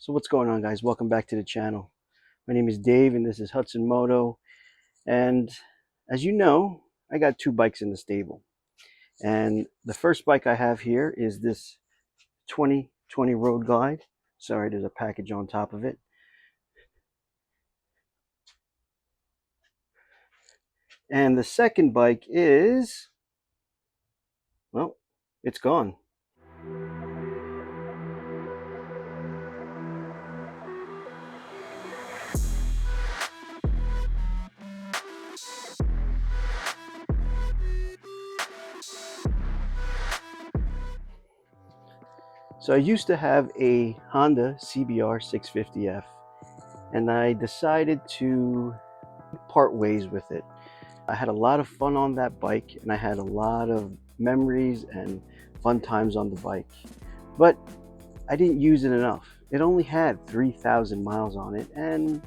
So what's going on, guys? Welcome back to the channel. My name is Dave and this is Hudson Moto. And as you know, I got two bikes in the stable. And the first bike I have here is this 2020 Road Glide. Sorry, there's a package on top of it. And the second bike is, well, it's gone. So I used to have a Honda CBR 650F, and I decided to part ways with it. I had a lot of fun on that bike, and I had a lot of memories and fun times on the bike, but I didn't use it enough. It only had 3,000 miles on it, and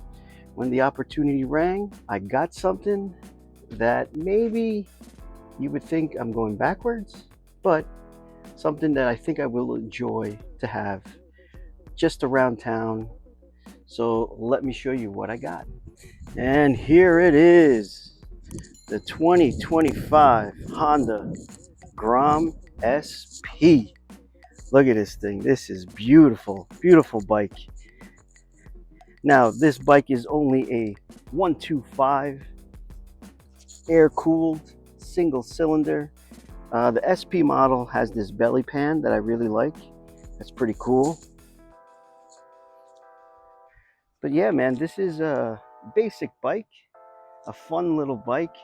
when the opportunity rang, I got something that maybe you would think I'm going backwards, but something that I think I will enjoy to have just around town. So let me show you what I got. And here it is, the 2025 Honda Grom SP. Look at this thing. This is beautiful, beautiful bike. Now, this bike is only a 125 air-cooled single cylinder. The SP model has this belly pan that I really like. That's pretty cool. But yeah, man, this is a basic bike, a fun little bike.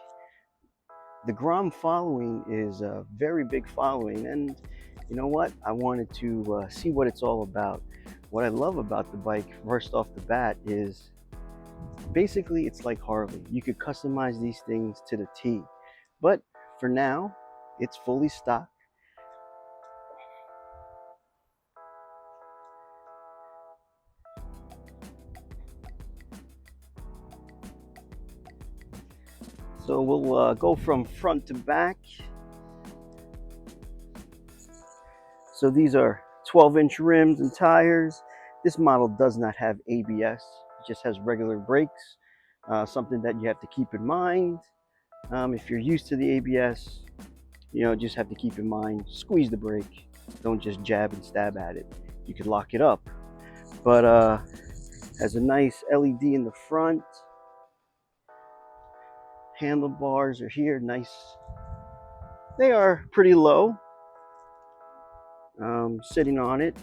The Grom following is a very big following, and you know what? I wanted to see what it's all about. What I love about the bike, first off the bat, is basically it's like Harley. You could customize these things to the T, but for now, it's fully stock. So we'll go from front to back. So these are 12-inch rims and tires. This model does not have ABS. It just has regular brakes. Something that you have to keep in mind. If you're used to the ABS, just have to keep in mind, squeeze the brake. Don't just jab and stab at it. You could lock it up. But has a nice LED in the front. Handlebars are here, nice. They are pretty low. Sitting on it,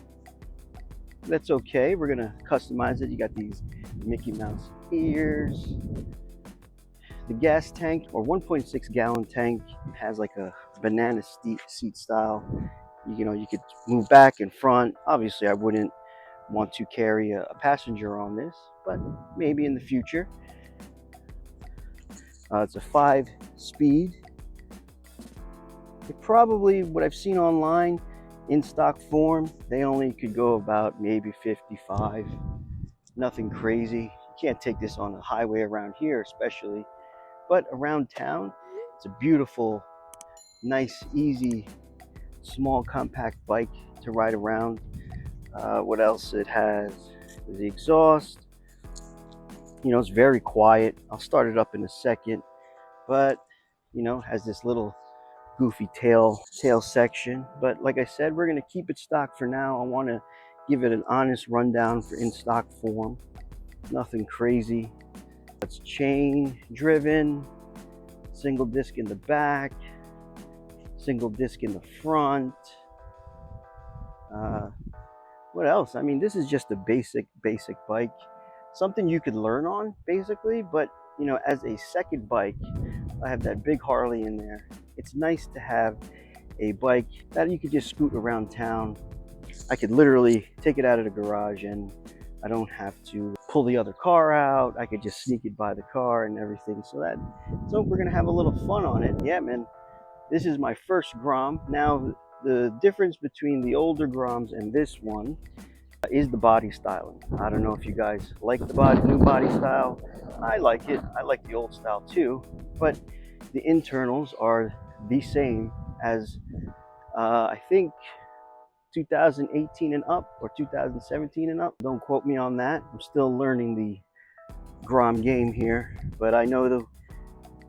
that's okay. We're gonna customize it. You got these Mickey Mouse ears. The gas tank, or 1.6 gallon tank, has like a banana seat style. You could move back and front. Obviously, I wouldn't want to carry a passenger on this, but maybe in the future. It's a 5-speed. It probably, what I've seen online, in stock form, they only could go about maybe 55. Nothing crazy. You can't take this on the highway around here, especially. But around town, it's a beautiful, nice, easy, small, compact bike to ride around. What else it has? The exhaust. It's very quiet. I'll start it up in a second. But, has this little goofy tail section. But like I said, we're going to keep it stock for now. I want to give it an honest rundown for in stock form. Nothing crazy. It's chain driven, single disc in the back, single disc in the front. What else? I mean, this is just a basic bike, something you could learn on basically. But as a second bike, I have that big Harley in there. It's nice to have a bike that you could just scoot around town. I could literally take it out of the garage and I don't have to pull the other car out. I could just sneak it by the car and everything. So we're gonna have a little fun on it. Yeah, man, this is my first Grom. Now, the difference between the older Groms and this one is the body styling. I don't know if you guys like the new body style. I like it. I like the old style too, but the internals are the same as I think 2018 and up or 2017 and up. Don't quote me on that. I'm still learning the Grom game here, but I know the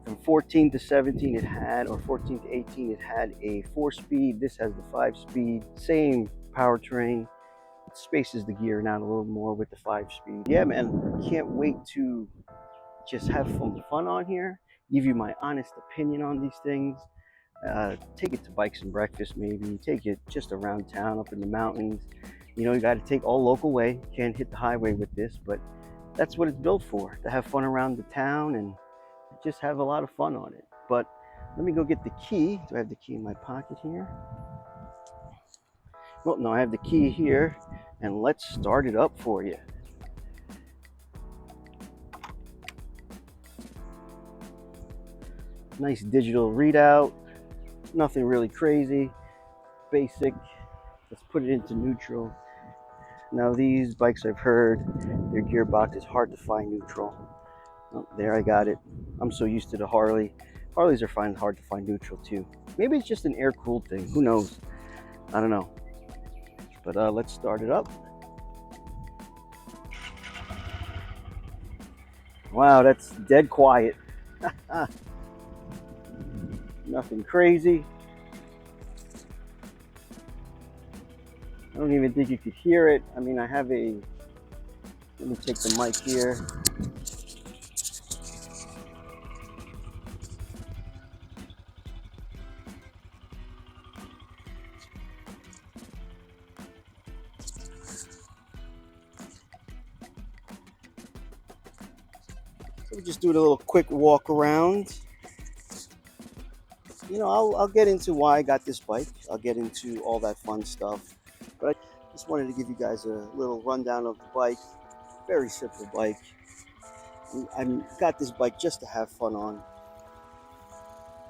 from 14 to 17 it had, or 14 to 18 it had a 4-speed. This has the 5-speed, same powertrain. It spaces the gear out a little more with the 5-speed. Yeah, man, can't wait to just have some fun on here, give you my honest opinion on these things. Take it to Bikes and Breakfast, maybe take it just around town, up in the mountains. You know, you got to take all local way. Can't hit the highway with this, but that's what it's built for, to have fun around the town and just have a lot of fun on it. But let me go get the key. Do I have the key in my pocket here? Well, no, I have the key here, and let's start it up for you. Nice digital readout, nothing really crazy, basic. Let's put it into neutral. Now these bikes, I've heard their gearbox is hard to find neutral. Oh, there, I got it. I'm so used to the Harley. Harleys are hard to find neutral too. Maybe it's just an air-cooled thing, who knows? I don't know. But let's start it up. Wow, that's dead quiet. Nothing crazy. I don't even think you could hear it. I mean, I have a, let me take the mic here. So we're just doing a little quick walk around. You know, I'll get into why I got this bike. I'll get into all that fun stuff. But I just wanted to give you guys a little rundown of the bike. Very simple bike. I got this bike just to have fun on.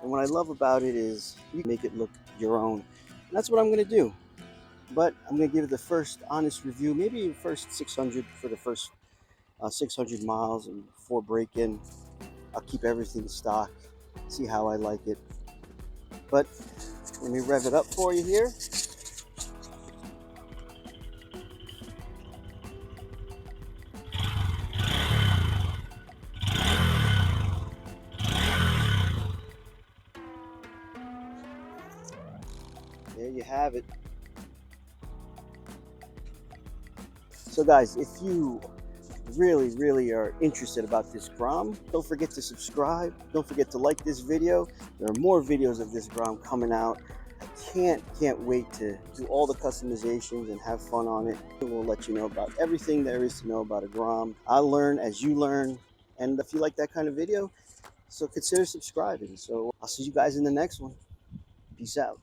And what I love about it is you can make it look your own. And that's what I'm going to do. But I'm going to give it the first honest review, maybe the first 600 for the first 600 miles and before break-in. I'll keep everything stock, see how I like it. But let me rev it up for you here. There you have it. So guys, if you really are interested about this Grom, don't forget to subscribe. Don't forget to like this video. There are more videos of this Grom coming out. I can't wait to do all the customizations and have fun on it. We'll let you know about everything there is to know about a Grom. I'll learn as you learn. And if you like that kind of video, so consider subscribing. So I'll see you guys in the next one. Peace out.